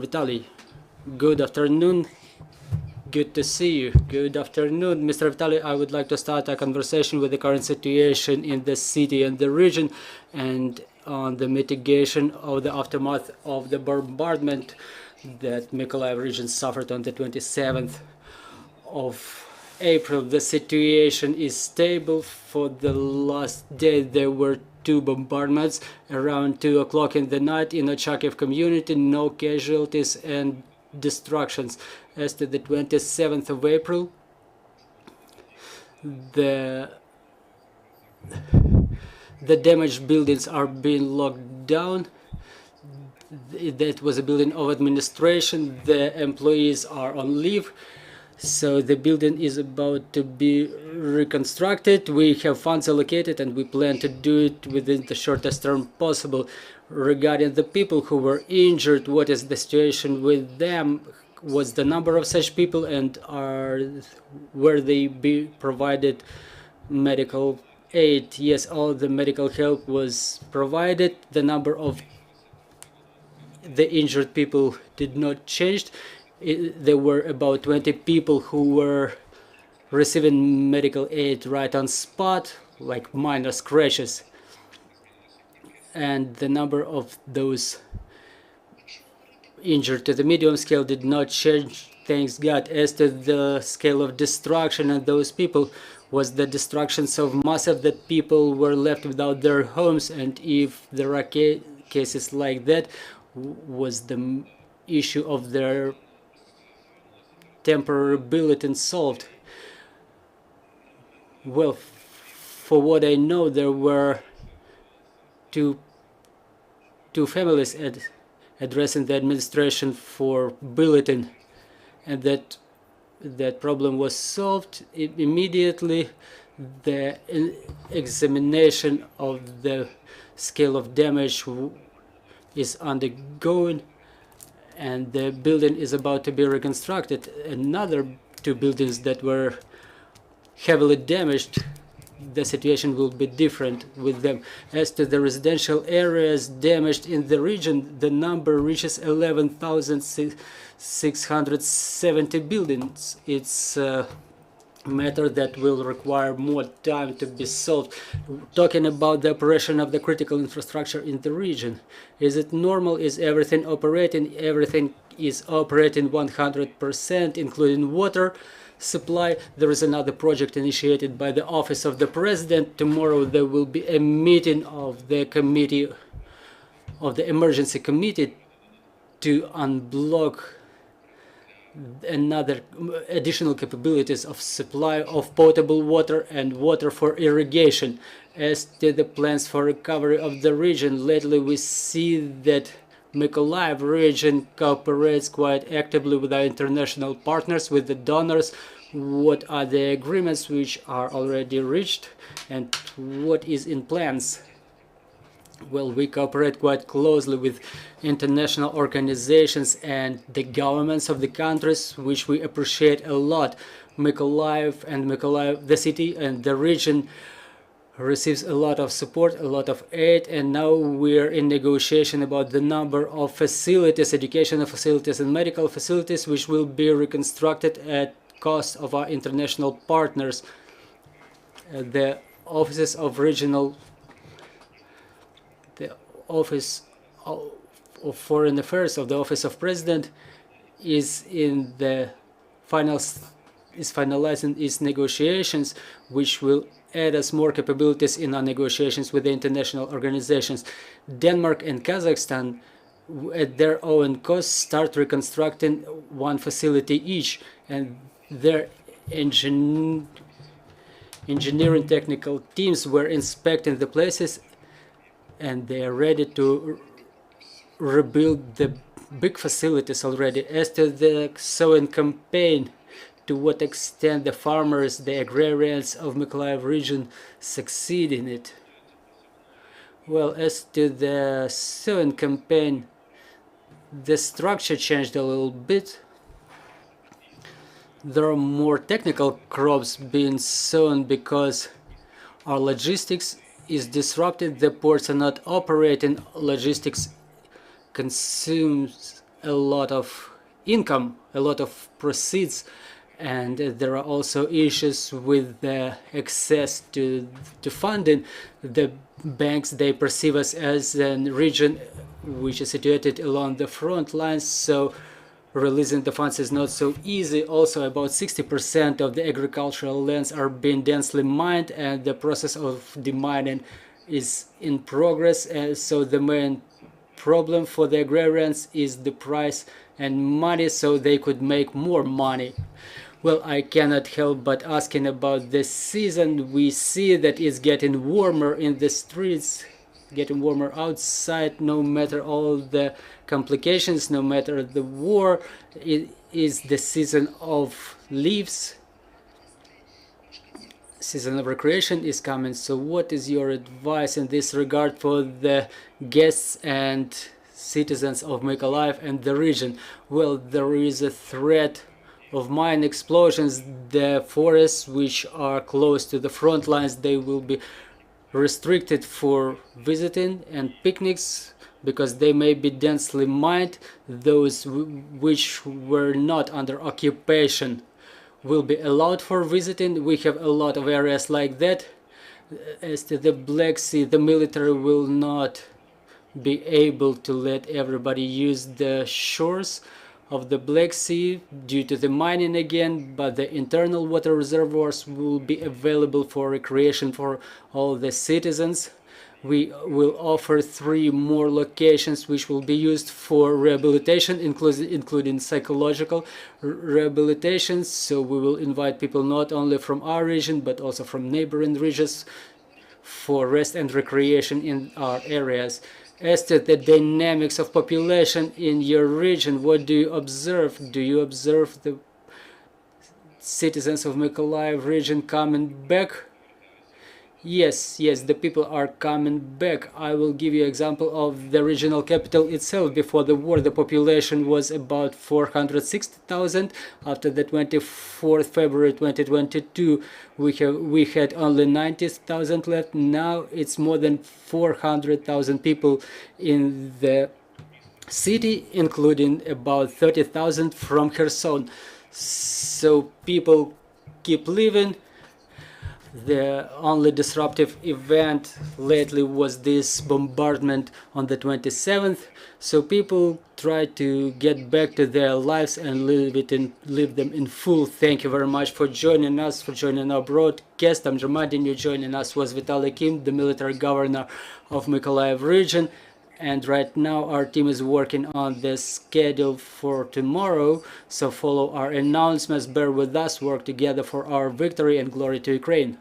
Vitaly, good afternoon. Good to see you. Good afternoon, Mr. Vitaly. I would like to start a conversation with the current situation in the city and the region and on the mitigation of the aftermath of the bombardment that Mykolayiv region suffered on the 27th of April. The situation is stable. For the last day there were two bombardments around 2 o'clock in the night in Ochakiv community, no casualties and destructions. As to the 27th of April, the damaged buildings are being locked down. That was a building of administration. The employees are on leave. So the building is about to be reconstructed. We have funds allocated and we plan to do it within the shortest term possible. Regarding the people who were injured, what is the situation with them? What's the number of such people, and were they be provided medical aid? Yes, all the medical help was provided. The number of the injured people did not change. There were about 20 people who were receiving medical aid right on spot, like minor scratches. And the number of those injured to the medium scale did not change, thanks God. As to the scale of destruction and those people, was the destruction so massive that people were left without their homes, and if there are cases like that, was the issue of their temporary bulletin solved? Well, for what I know, there were two families addressing the administration for bulletin, and that problem was solved immediately. The examination of the scale of damage is undergoing, and the building is about to be reconstructed. Another two buildings that were heavily damaged, the situation will be different with them. As to the residential areas damaged in the region, the number reaches 11,670 buildings. It's a matter that will require more time to be solved. Talking about the operation of the critical infrastructure in the region, is it normal? Is everything operating? Everything is operating 100%, including water supply. There is another project initiated by the Office of the President. Tomorrow there will be a meeting of the committee, of the emergency committee, to unblock another additional capabilities of supply of potable water and water for irrigation. As to the plans for recovery of the region, lately we see that Mykolayiv region cooperates quite actively with our international partners, with the donors. What are the agreements which are already reached, and what is in plans? Well, we cooperate quite closely with international organizations and the governments of the countries, which we appreciate a lot. Mykolayiv, the city and the region, receives a lot of support, a lot of aid, and now we're in negotiation about the number of facilities, educational facilities and medical facilities, which will be reconstructed at cost of our international partners. The offices of regional, the Office of Foreign Affairs of the Office of President is in the finalizing its negotiations, which will add us more capabilities in our negotiations with the international organizations. Denmark and Kazakhstan, at their own cost, start reconstructing one facility each, and their engineering technical teams were inspecting the places, and they are ready to rebuild the big facilities already. As to the sowing campaign, to what extent the farmers, the agrarians of Mykolayiv region succeed in it? Well, as to the sowing campaign, the structure changed a little bit. There are more technical crops being sown because our logistics is disrupted. The ports are not operating. Logistics consumes a lot of income, a lot of proceeds, and there are also issues with the access to funding. The banks, they perceive us as a region which is situated along the front lines, so releasing the funds is not so easy. Also, about 60% of the agricultural lands are being densely mined, and the process of demining is in progress. And so the main problem for the agrarians is the price and money, so they could make more money. Well, I cannot help but asking about this season. We see that it's getting warmer in the streets, getting warmer outside, no matter all the complications, no matter the war. It is the season of leaves. Season of recreation is coming. So what is your advice in this regard for the guests and citizens of Mykolayiv and the region? Well, there is a threat of mine explosions. The forests which are close to the front lines, they will be restricted for visiting and picnics because they may be densely mined. Those which were not under occupation will be allowed for visiting. We have a lot of areas like that. As to the Black Sea, the military will not be able to let everybody use the shores of the Black Sea due to the mining again, but the internal water reservoirs will be available for recreation for all the citizens. We will offer 3 more locations which will be used for rehabilitation, including psychological rehabilitation. So we will invite people not only from our region but also from neighboring regions for rest and recreation in our areas. As to the dynamics of population in your region, what do you observe? Do you observe the citizens of Mykolayiv region coming back? Yes, the people are coming back. I will give you an example of the regional capital itself. Before the war, the population was about 460,000. After the 24th February 2022, we had only 90,000 left. Now it's more than 400,000 people in the city, including about 30,000 from Kherson. So people keep living. The only disruptive event lately was this bombardment on the 27th. So people try to get back to their lives and live them in full. Thank you very much for joining us, for joining our broadcast. I'm reminding you, joining us was Vitaly Kim, the military governor of Mykolayiv region. And right now our team is working on the schedule for tomorrow. So follow our announcements, bear with us, work together for our victory, and glory to Ukraine.